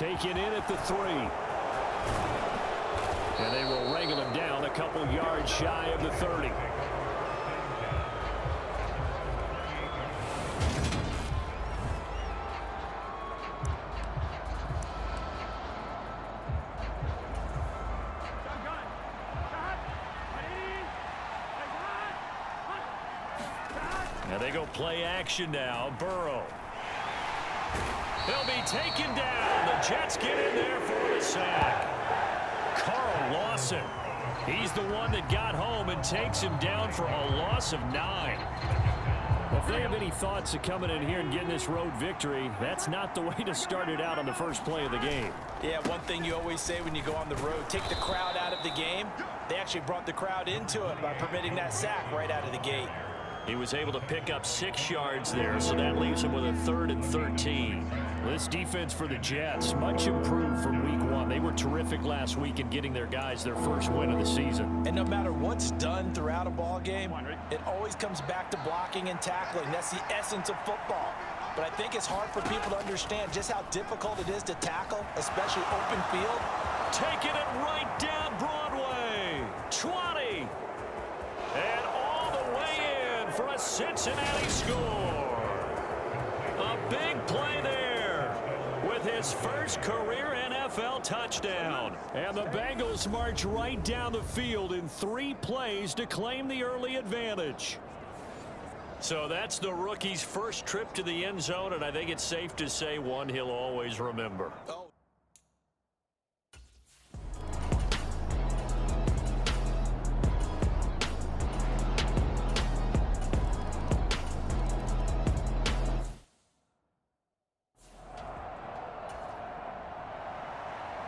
taken in at the 3. And they will wrangle him down a couple yards shy of the 30. And they go play action now. Burrow. He'll be taken down. The Jets get in there for the sack. Carl Lawson. He's the one that got home and takes him down for a loss of 9. Well, if they have any thoughts of coming in here and getting this road victory, that's not the way to start it out on the first play of the game. Yeah, one thing you always say when you go on the road, take the crowd out of the game. They actually brought the crowd into it by permitting that sack right out of the gate. He was able to pick up 6 yards there, so that leaves him with a 3rd and 13. This defense for the Jets, much improved from week 1. They were terrific last week in getting their guys their first win of the season. And no matter what's done throughout a ball game, it always comes back to blocking and tackling. That's the essence of football. But I think it's hard for people to understand just how difficult it is to tackle, especially open field. Taking it right down Broadway. 20. And all the way in for a Cincinnati score. A big play there with his first career NFL touchdown. And the Bengals march right down the field in 3 plays to claim the early advantage. So that's the rookie's first trip to the end zone, and I think it's safe to say one he'll always remember.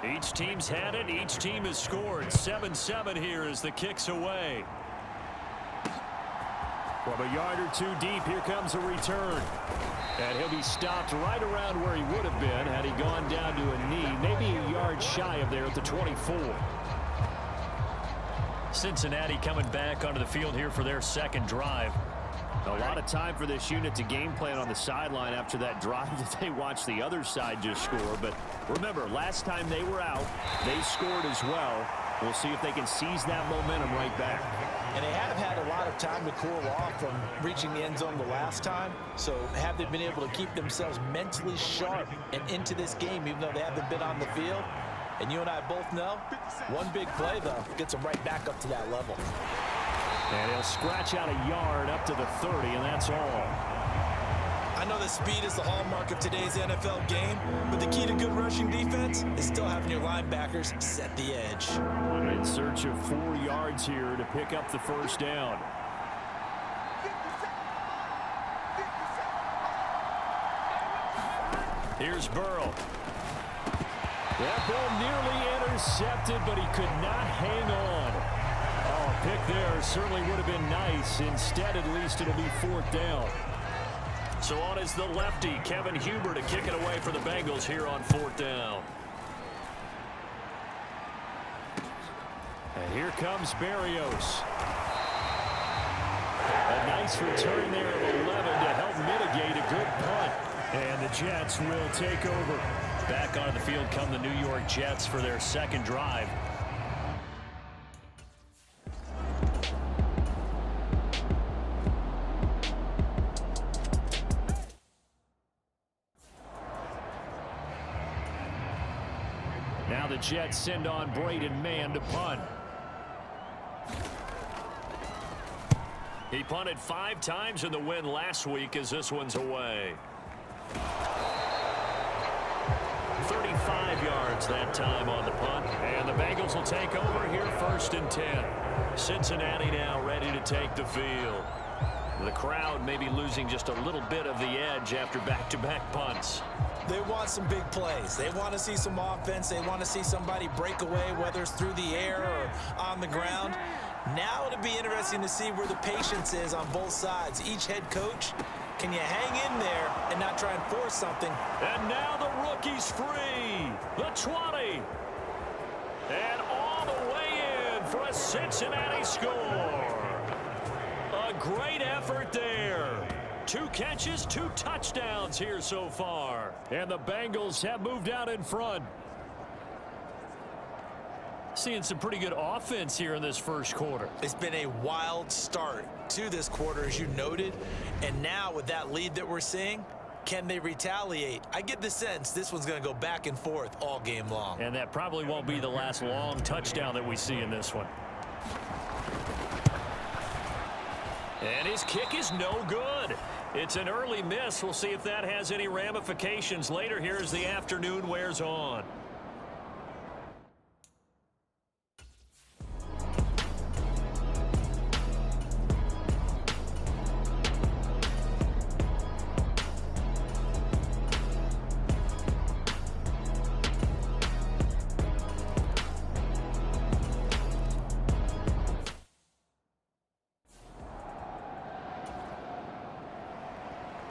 Each team's had it. Each team has scored. 7-7 here as the kick's away. From a yard or 2 deep, here comes a return. And he'll be stopped right around where he would have been had he gone down to a knee, maybe a yard shy of there at the 24. Cincinnati coming back onto the field here for their second drive. A lot of time for this unit to game plan on the sideline after that drive that they watched the other side just score. But remember, last time they were out, they scored as well. We'll see if they can seize that momentum right back. And they have had a lot of time to cool off from reaching the end zone the last time. So have they been able to keep themselves mentally sharp and into this game, even though they haven't been on the field? And you and I both know, one big play, though, gets them right back up to that level. And he'll scratch out a yard up to the 30, and that's all. I know that speed is the hallmark of today's NFL game, but the key to good rushing defense is still having your linebackers set the edge. In search of 4 yards here to pick up the first down. Here's Burrow. That ball nearly intercepted, but he could not hang on. Oh, a pick there certainly would have been nice. Instead, at least it'll be 4th down. So on is the lefty, Kevin Huber, to kick it away for the Bengals here on 4th down. And here comes Berrios. A nice return there of 11 to help mitigate a good punt. And the Jets will take over. Back onto the field come the New York Jets for their second drive. Now the Jets send on Braden Mann to punt. He punted 5 times in the win last week as this one's away. 35 yards that time on the punt. And the Bengals will take over here 1st and 10. Cincinnati now ready to take the field. The crowd may be losing just a little bit of the edge after back-to-back punts. They want some big plays. They want to see some offense. They want to see somebody break away, whether it's through the air or on the ground. Now it'll be interesting to see where the patience is on both sides. Each head coach, can you hang in there and not try and force something? And now the rookie's free. The 20. And all the way in for a Cincinnati score. A great effort there. 2 catches, 2 touchdowns here so far. And the Bengals have moved out in front. Seeing some pretty good offense here in this first quarter. It's been a wild start to this quarter, as you noted. And now with that lead that we're seeing, can they retaliate? I get the sense this one's going to go back and forth all game long. And that probably won't be the last long touchdown that we see in this one. And his kick is no good. It's an early miss. We'll see if that has any ramifications later here as the afternoon wears on.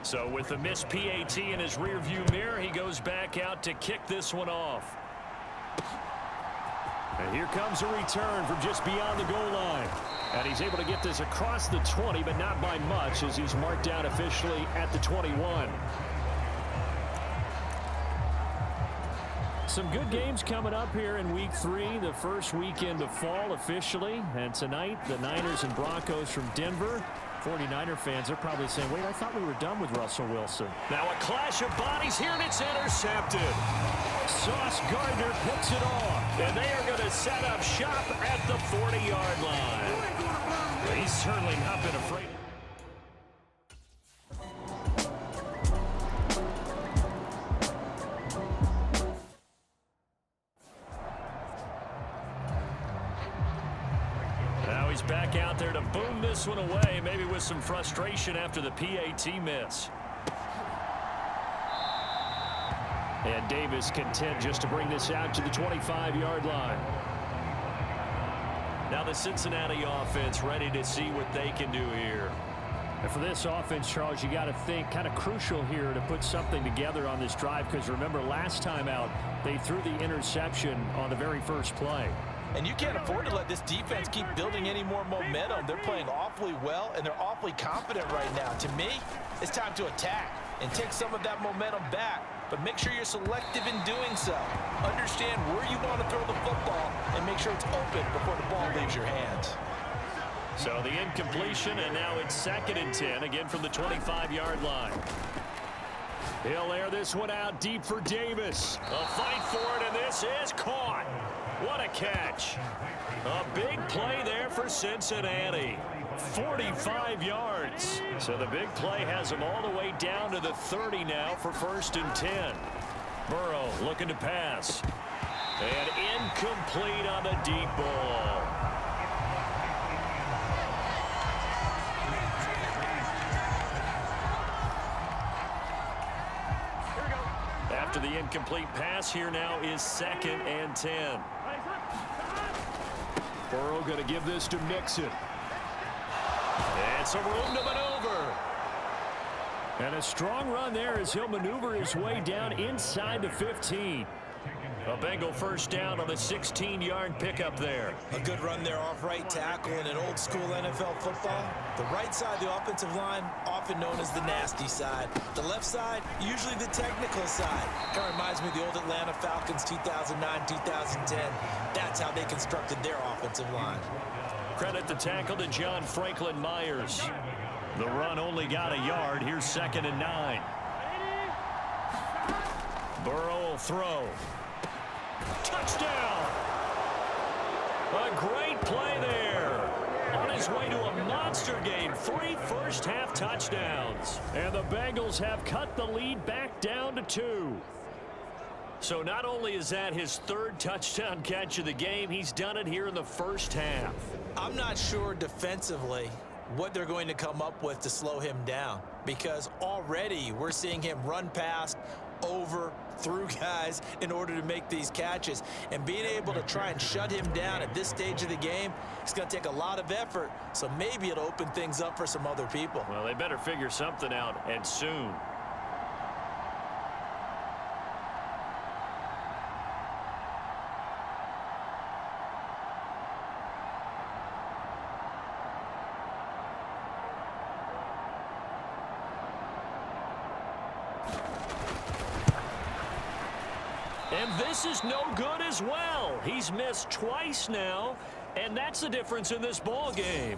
So with the missed PAT in his rearview mirror, he goes back out to kick this one off. And here comes a return from just beyond the goal line. And he's able to get this across the 20, but not by much, as he's marked down officially at the 21. Some good games coming up here in Week 3, the first weekend of fall officially. And tonight, the Niners and Broncos from Denver. 49er fans are probably saying, wait, I thought we were done with Russell Wilson. Now a clash of bodies here, and it's intercepted. Sauce Gardner picks it off, and they are going to set up shop at the 40-yard line. He's certainly not been afraid. He's back out there to boom this one away, maybe with some frustration after the PAT miss. And Davis content just to bring this out to the 25-yard line. Now the Cincinnati offense ready to see what they can do here. And for this offense, Charles, you got to think kind of crucial here to put something together on this drive, because remember last time out they threw the interception on the very first play. And you can't afford to let this defense keep building any more momentum. They're playing awfully well, and they're awfully confident right now. To me, it's time to attack and take some of that momentum back. But make sure you're selective in doing so. Understand where you want to throw the football and make sure it's open before the ball leaves your hands. So the incompletion, and now it's 2nd and 10, again from the 25-yard line. He'll air this one out deep for Davis. A fight for it, and this is caught. What a catch. A big play there for Cincinnati. 45 yards. So the big play has them all the way down to the 30 now for 1st and 10. Burrow looking to pass. And incomplete on the deep ball. After the incomplete pass, here now is 2nd and 10. Burrow going to give this to Mixon. And some room to maneuver. And a strong run there as he'll maneuver his way down inside the 15. A Bengal first down on the 16-yard pickup there. A good run there off right tackle in an old-school NFL football. The right side of the offensive line, often known as the nasty side. The left side, usually the technical side. Kind of reminds me of the old Atlanta Falcons 2009, 2010. That's how they constructed their offensive line. Credit the tackle to John Franklin Myers. The run only got a yard. Here's 2nd and 9. Burrow will throw. Touchdown! A great play there. On his way to a monster game. 3 first-half touchdowns. And the Bengals have cut the lead back down to 2. So not only is that his 3rd touchdown catch of the game, he's done it here in the first half. I'm not sure defensively what they're going to come up with to slow him down, because already we're seeing him run past, over, through guys in order to make these catches. And being able to try and shut him down at this stage of the game, it's going to take a lot of effort. So maybe it'll open things up for some other people. Well, they better figure something out, and soon. And this is no good as well. He's missed twice now, and that's the difference in this ball game.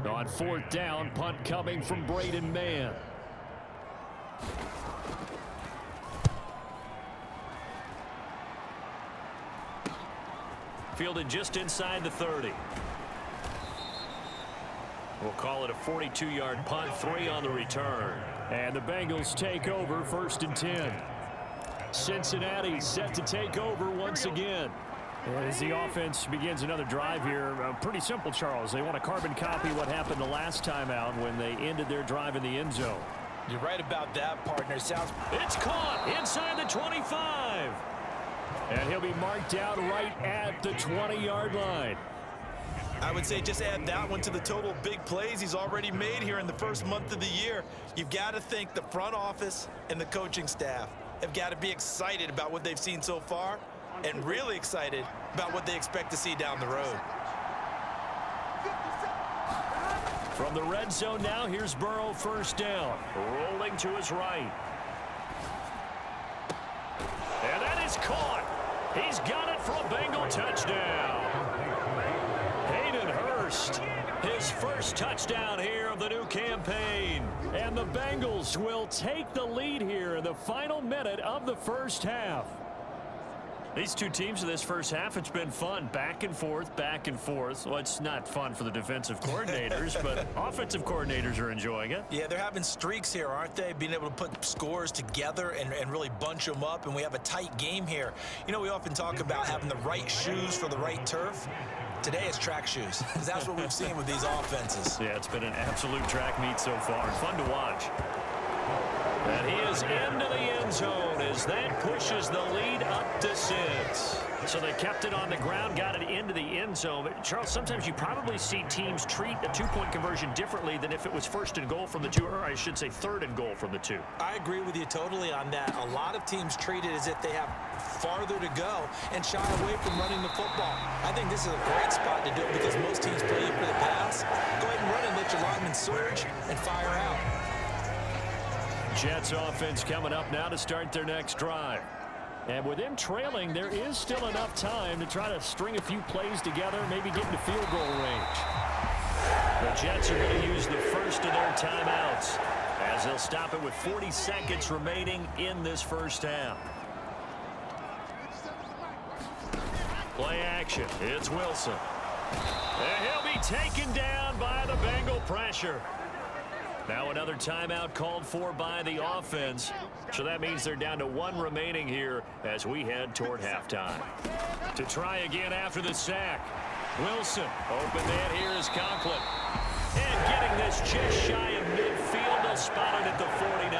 On fourth down, punt coming from Braden Mann. Fielded just inside the 30. We'll call it a 42-yard punt, 3 on the return. And the Bengals take over 1st and 10. Cincinnati set to take over once again. As the offense begins another drive here, pretty simple, Charles. They want to carbon copy what happened the last time out when they ended their drive in the end zone. You're right about that, partner. It's caught inside the 25. And he'll be marked out right at the 20-yard line. I would say just add that one to the total big plays he's already made here in the first month of the year. You've got to think the front office and the coaching staff have got to be excited about what they've seen so far and really excited about what they expect to see down the road. From the red zone now, here's Burrow, 1st down. Rolling to his right. And that is caught. He's got it for a Bengal touchdown. Hayden Hurst, his first touchdown here of the new campaign. And the Bengals will take the lead here in the final minute of the first half. These two teams in this first half, it's been fun. Back and forth, back and forth. Well, it's not fun for the defensive coordinators, but offensive coordinators are enjoying it. Yeah, they're having streaks here, aren't they? Being able to put scores together and really bunch them up, and we have a tight game here. You know, we often talk about having the right shoes for the right turf. Today it's track shoes, because that's what we've seen with these offenses. Yeah, it's been an absolute track meet so far. Fun to watch. And he is into the end zone as that pushes the lead up to 6. So they kept it on the ground, got it into the end zone. But Charles, sometimes you probably see teams treat a two-point conversion differently than if it was 1st and goal from the 2, or I should say 3rd and goal from the 2. I agree with you totally on that. A lot of teams treat it as if they have farther to go and shy away from running the football. I think this is a great spot to do it because most teams play you for the pass. Go ahead and run and let your linemen surge and fire out. Jets offense coming up now to start their next drive. And with them trailing, there is still enough time to try to string a few plays together, maybe get into field goal range. The Jets are going to use the first of their timeouts as they'll stop it with 40 seconds remaining in this first half. Play action. It's Wilson. And he'll be taken down by the Bengal pressure. Now another timeout called for by the offense. So that means they're down to 1 remaining here as we head toward halftime. To try again after the sack. Wilson, open man here is Conklin. And getting this just shy of midfield, they'll spot it at the 49.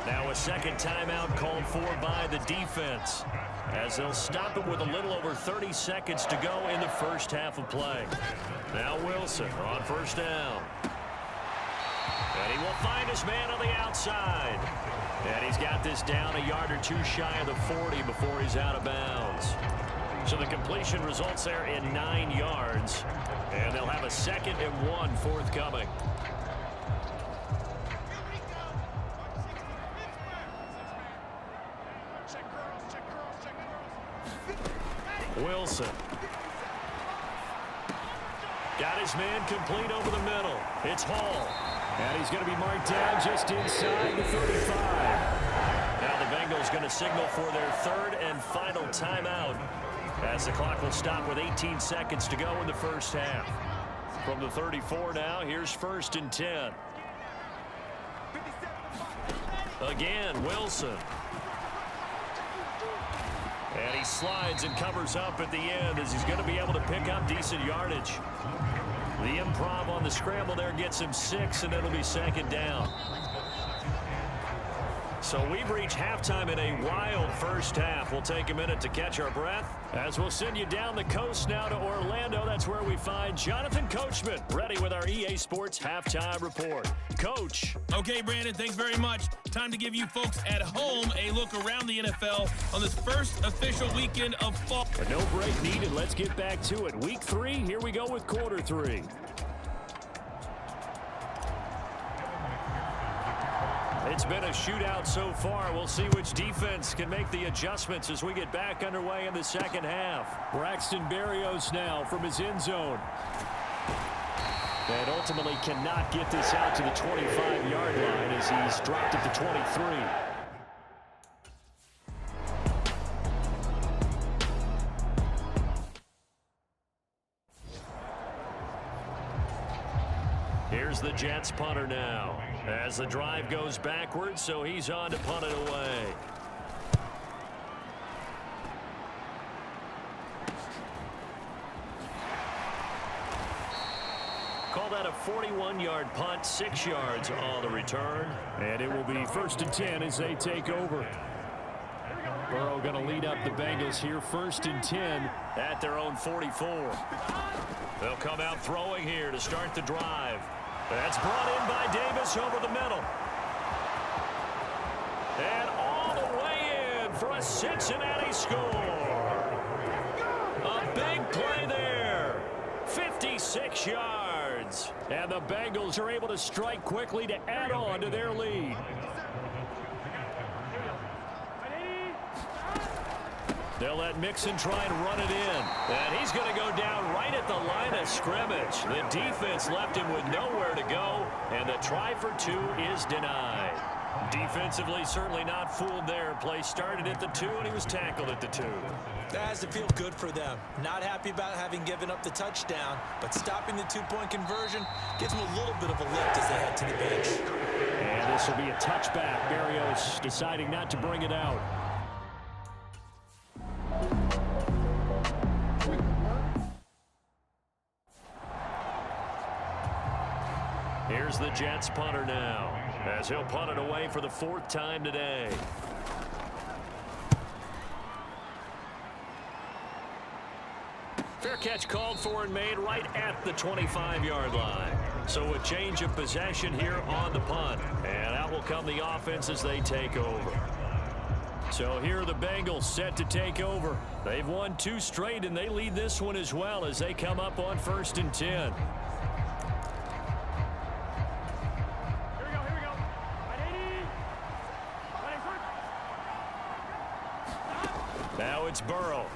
Now a second timeout called for by the defense as they'll stop it with a little over 30 seconds to go in the first half of play. Now Wilson on 1st down. And he will find his man on the outside. And he's got this down a yard or 2 shy of the 40 before he's out of bounds. So the completion results there in 9 yards. And they'll have a 2nd and 1 forthcoming. Wilson. Got his man complete over the middle. It's Hall. And he's going to be marked down just inside the 35. Now the Bengals going to signal for their 3rd and final timeout as the clock will stop with 18 seconds to go in the first half. From the 34 now, here's 1st and 10. Again, Wilson. And he slides and covers up at the end as he's going to be able to pick up decent yardage. The improv on the scramble there gets him 6, and it'll be 2nd down. So we've reached halftime in a wild first half. We'll take a minute to catch our breath as we'll send you down the coast now to Orlando. That's that's where we find Jonathan Coachman, ready with our EA Sports Halftime Report. Coach. Okay, Brandon, thanks very much. Time to give you folks at home a look around the NFL on this first official weekend of fall. But no break needed. Let's get back to it. Week 3, here we go with quarter 3. It's been a shootout so far. We'll see which defense can make the adjustments as we get back underway in the second half. Braxton Berrios now from his end zone. And ultimately cannot get this out to the 25-yard line as he's dropped at the 23. Here's the Jets punter now as the drive goes backwards, so he's on to punt it away. Call that a 41-yard punt, 6 yards on the return. And it will be 1st and 10 as they take over. Burrow going to lead up the Bengals here, 1st and 10 at their own 44. They'll come out throwing here to start the drive. That's brought in by Davis over the middle. And all the way in for a Cincinnati score. A big play there. 56 yards. And the Bengals are able to strike quickly to add on to their lead. They'll let Mixon try and run it in. And he's going to go down right at the line of scrimmage. The defense left him with nowhere to go. And the try for 2 is denied. Defensively, certainly not fooled there. Play started at the 2, and he was tackled at the 2. That has to feel good for them. Not happy about having given up the touchdown, but stopping the 2-point conversion gives them a little bit of a lift as they head to the bench. And this will be a touchback. Berrios deciding not to bring it out. Here's the Jets punter now, as he'll punt it away for the 4th time today. Fair catch called for and made right at the 25-yard line. So a change of possession here on the punt. And out will come the offense as they take over. So here are the Bengals set to take over. They've won 2 straight, and they lead this one as well as they come up on 1st and 10. Now it's Burrow.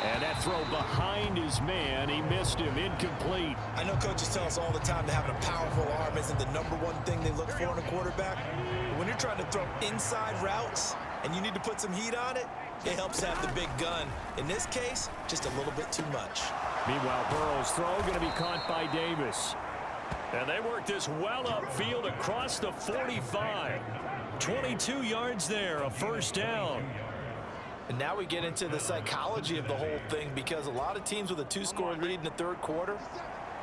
And that throw behind his man. He missed him. Incomplete. I know coaches tell us all the time that having a powerful arm isn't the #1 thing they look for in a quarterback. But when you're trying to throw inside routes and you need to put some heat on it, it helps to have the big gun. In this case, just a little bit too much. Meanwhile, Burrow's throw going to be caught by Davis. And they work this well upfield across the 45. 22 yards there, a 1st down. And now we get into the psychology of the whole thing, because a lot of teams with a 2-score lead in the 3rd quarter,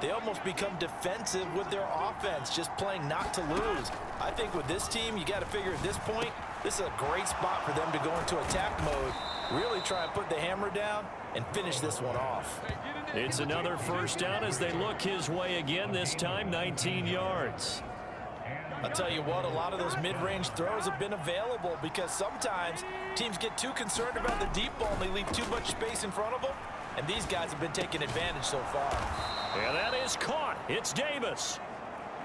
they almost become defensive with their offense, just playing not to lose. I think with this team, you got to figure at this point, this is a great spot for them to go into attack mode, really try and put the hammer down and finish this one off. It's another 1st down as they look his way again, this time 19 yards. I'll tell you what, a lot of those mid-range throws have been available because sometimes teams get too concerned about the deep ball and they leave too much space in front of them, and these guys have been taking advantage so far. And that is caught. It's Davis.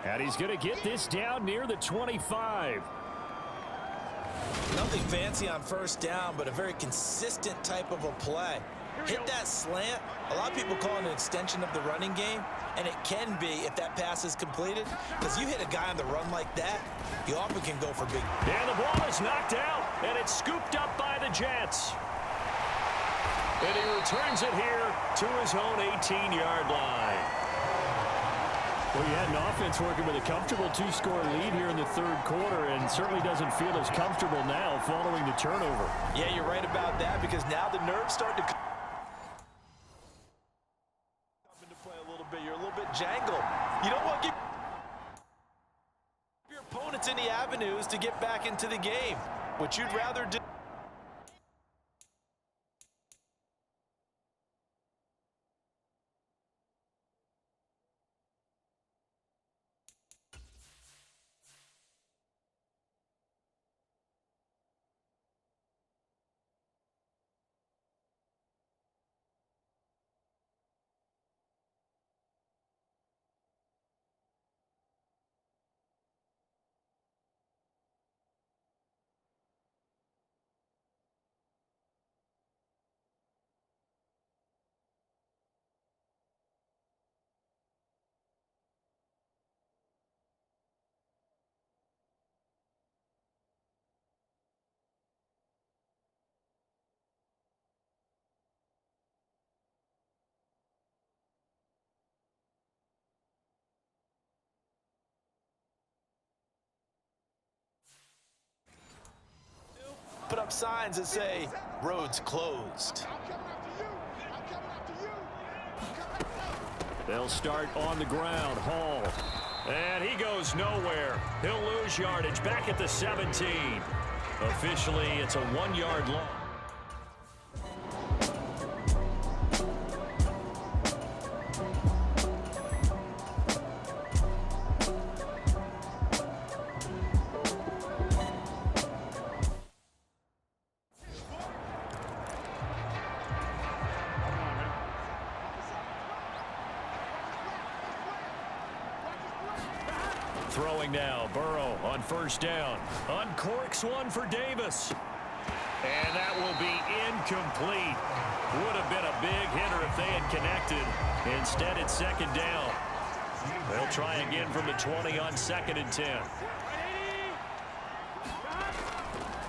And he's going to get this down near the 25. Nothing fancy on 1st down, but a very consistent type of a play. Hit that slant. A lot of people call it an extension of the running game, and it can be if that pass is completed, because you hit a guy on the run like that, you often can go for big. And the ball is knocked out, and it's scooped up by the Jets. And he returns it here to his own 18-yard line. Well, you had an offense working with a comfortable 2-score lead here in the 3rd quarter, and certainly doesn't feel as comfortable now following the turnover. Yeah, you're right about that, because now the nerves start to come into play a little bit. You're a little bit jangled. You don't want to give your opponents any avenues to get back into the game. What you'd rather do. put up signs that say, roads closed. They'll start on the ground. Hall. And he goes nowhere. He'll lose yardage back at the 17. Officially, it's a 1-yard loss. Throwing now, Burrow on first down. Uncorks one for Davis. And that will be incomplete. Would have been a big hitter if they had connected. Instead, it's second down. They'll try again from the 20 on 2nd and 10.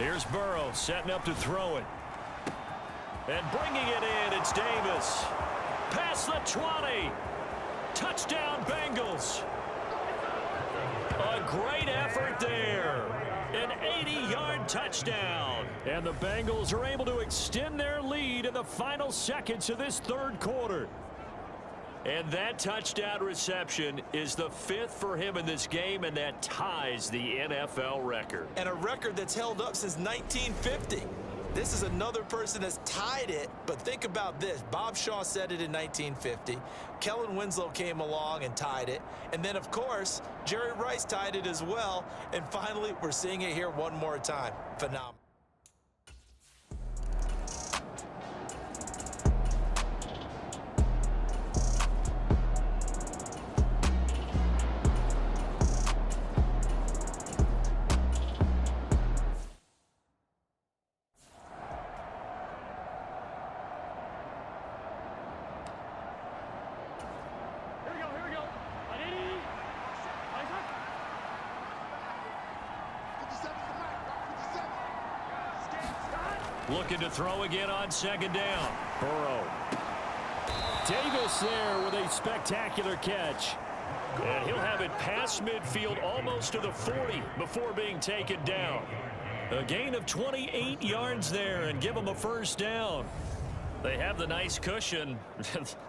Here's Burrow setting up to throw it. And bringing it in, it's Davis. Past the 20. Touchdown, Bengals. A great effort there. An 80-yard touchdown. And the Bengals are able to extend their lead in the final seconds of this third quarter. And that touchdown reception is the 5th for him in this game, and that ties the NFL record. And a record that's held up since 1950. This is another person that's tied it, but think about this. Bob Shaw said it in 1950. Kellen Winslow came along and tied it. And then, of course, Jerry Rice tied it as well. And finally, we're seeing it here one more time. Phenomenal. Looking to throw again on second down. Burrow. Davis there with a spectacular catch. And he'll have it past midfield almost to the 40 before being taken down. A gain of 28 yards there and give them a first down. They have the nice cushion.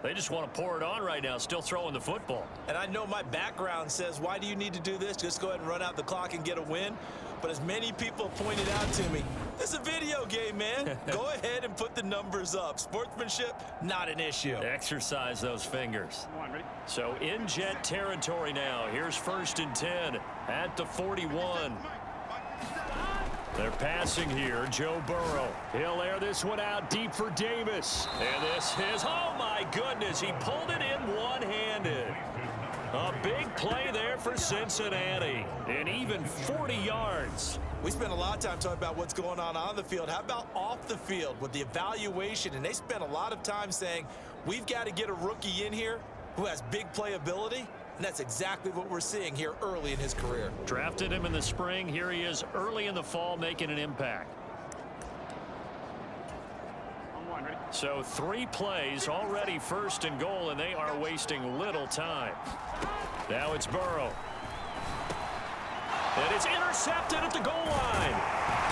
They just want to pour it on right now, still throwing the football. And I know my background says, why do you need to do this? Just go ahead and run out the clock and get a win. But as many people pointed out to me, this is a video game, man. Go ahead and put the numbers up. Sportsmanship, not an issue. Exercise those fingers. So in Jet territory now. Here's 1st and 10 at the 41. They're passing here. Joe Burrow. He'll air this one out deep for Davis. And this is, oh my goodness, he pulled it in one-handed. A big play there for Cincinnati. And even 40 yards. We spent a lot of time talking about what's going on the field. How about off the field with the evaluation? And they spent a lot of time saying, we've got to get a rookie in here who has big playability. And that's exactly what we're seeing here early in his career. Drafted him in the spring. Here he is early in the fall making an impact. So 3 plays already 1st and goal, and they are wasting little time. Now it's Burrow. And it's intercepted at the goal line.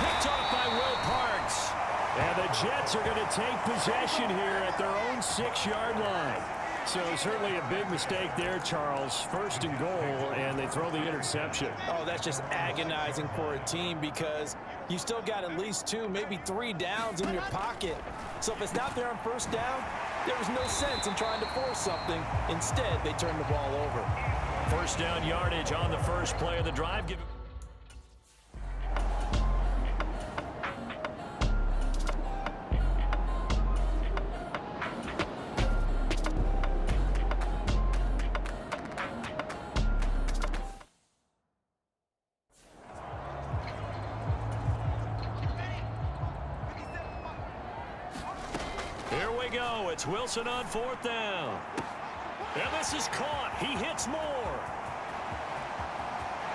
Picked off by Will Parks. And the Jets are going to take possession here at their own 6-yard line. So certainly a big mistake there, Charles. 1st and goal, and they throw the interception. Oh, that's just agonizing for a team because you still got at least 2, maybe 3 downs in your pocket. So if it's not there on 1st down, there was no sense in trying to force something. Instead, they turned the ball over. 1st down yardage on the first play of the drive. Here we go. It's Wilson on 4th down. And this is caught. He hits Moore.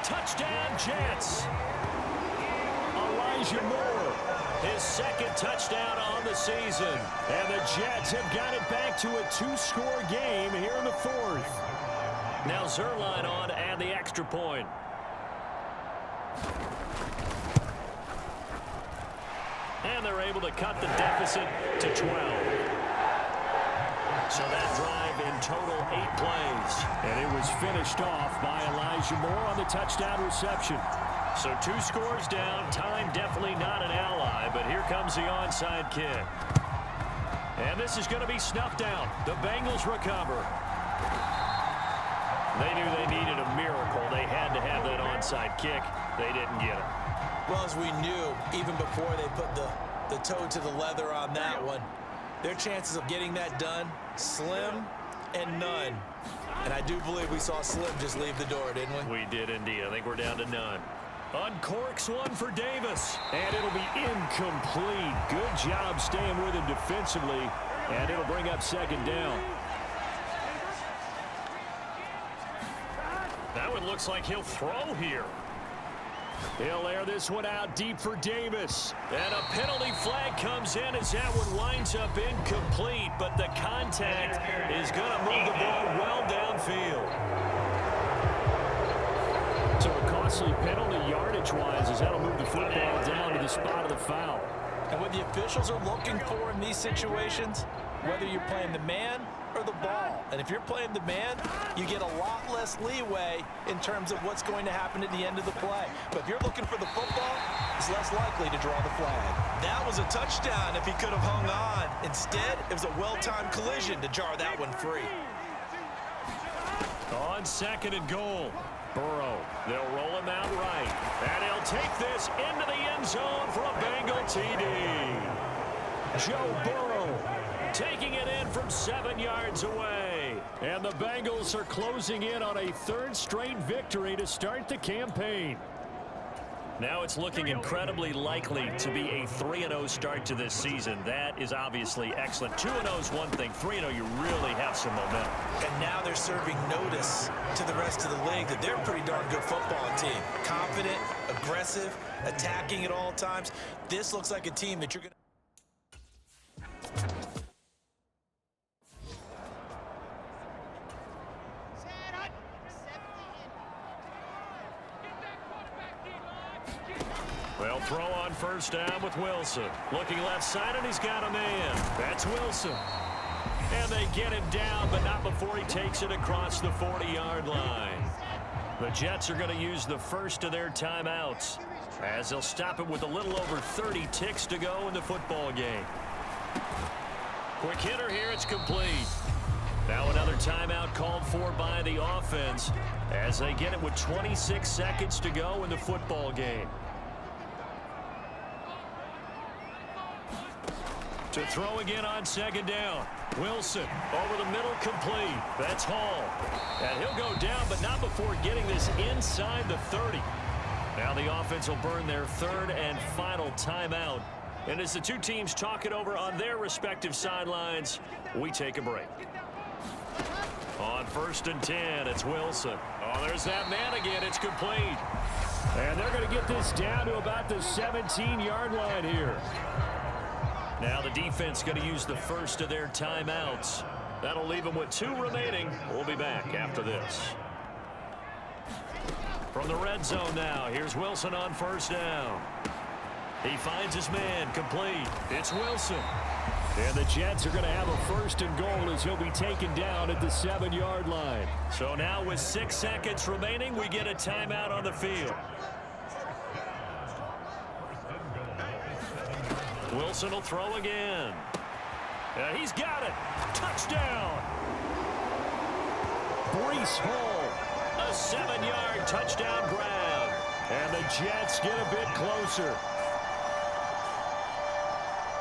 Touchdown, Jets. Elijah Moore, his 2nd touchdown on the season. And the Jets have got it back to a 2-score game here in the 4th. Now Zuerlein on and the extra point. And they're able to cut the deficit to 12. So that drive in total 8 plays. And it was finished off by Elijah Moore on the touchdown reception. So 2 scores down. Time definitely not an ally, but here comes the onside kick. And this is going to be snuffed out. The Bengals recover. They knew they needed a miracle. They had to have that onside kick. They didn't get it. Well, as we knew, even before they put the toe to the leather on that one, their chances of getting that done, slim and none. And I do believe we saw Slim just leave the door, didn't we? We did indeed. I think we're down to none. Uncorks one for Davis. And it'll be incomplete. Good job staying with him defensively. And it'll bring up second down. That one looks like he'll throw here. He'll air this one out deep for Davis. And a penalty flag comes in as that one winds up incomplete. But the contact is going to move the ball well downfield. So a costly penalty yardage-wise as that'll move the football down to the spot of the foul. And what the officials are looking for in these situations, whether you're playing the man or the ball. And if you're playing the man, you get a lot less leeway in terms of what's going to happen at the end of the play. But if you're looking for the football, it's less likely to draw the flag. That was a touchdown if he could have hung on. Instead, it was a well-timed collision to jar that one free. On second and goal. Burrow, they'll roll him out right. And he'll take this into the end zone for a Bengal TD. Joe Burrow taking it in from 7 yards away. And the Bengals are closing in on a 3rd straight victory to start the campaign. Now it's looking incredibly likely to be a 3-0 start to this season. That is obviously excellent. 2-0 is one thing. 3-0, you really have some momentum. And now they're serving notice to the rest of the league that they're a pretty darn good football team. Confident, aggressive, attacking at all times. This looks like a team that you're going to... They'll throw on first down with Wilson. Looking left side, and he's got a man. That's Wilson. And they get him down, but not before he takes it across the 40-yard line. The Jets are going to use the first of their timeouts as they'll stop it with a little over 30 ticks to go in the football game. Quick hitter here, it's complete. Now another timeout called for by the offense as they get it with 26 seconds to go in the football game. To throw again on second down. Wilson over the middle, complete. That's Hall. And he'll go down, but not before getting this inside the 30. Now the offense will burn their 3rd and final timeout. And as the two teams talk it over on their respective sidelines, we take a break. On 1st and 10, it's Wilson. Oh, there's that man again. It's complete. And they're going to get this down to about the 17-yard line here. Now the defense going to use the first of their timeouts. That'll leave them with 2 remaining. We'll be back after this. From the red zone now, here's Wilson on first down. He finds his man, complete. It's Wilson. And the Jets are going to have a 1st and goal as he'll be taken down at the 7-yard line. So now with 6 seconds remaining, we get a timeout on the field. Wilson will throw again. He's got it. Touchdown. Breece Hall. A 7-yard touchdown grab. And the Jets get a bit closer.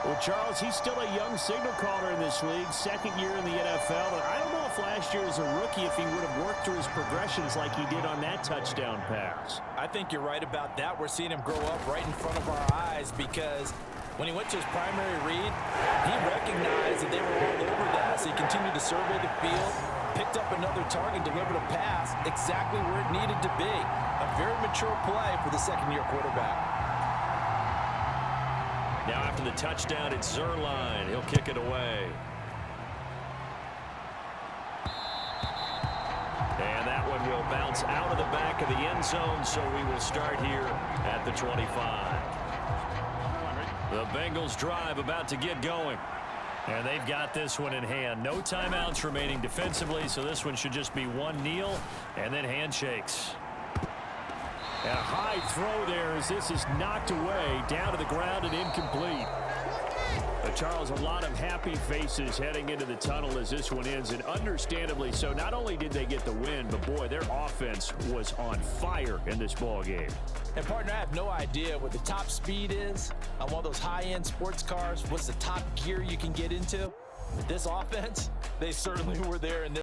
Well, Charles, he's still a young signal caller in this league, 2nd year in the NFL. And I don't know if last year as a rookie, if he would have worked through his progressions like he did on that touchdown pass. I think you're right about that. We're seeing him grow up right in front of our eyes because when he went to his primary read, he recognized that they were all over that. So he continued to survey the field, picked up another target, delivered a pass exactly where it needed to be. A very mature play for the 2nd-year quarterback. Now after the touchdown, it's Zuerlein. He'll kick it away. And that one will bounce out of the back of the end zone, so we will start here at the 25. The Bengals drive about to get going. And they've got this one in hand. No timeouts remaining defensively, so this one should just be one kneel and then handshakes. And a high throw there as this is knocked away, down to the ground and incomplete. But Charles, a lot of happy faces heading into the tunnel as this one ends, and understandably so. Not only did they get the win, but boy, their offense was on fire in this ball game. And partner, I have no idea what the top speed is on one of those high-end sports cars. What's the top gear you can get into? With this offense, they certainly were there in this.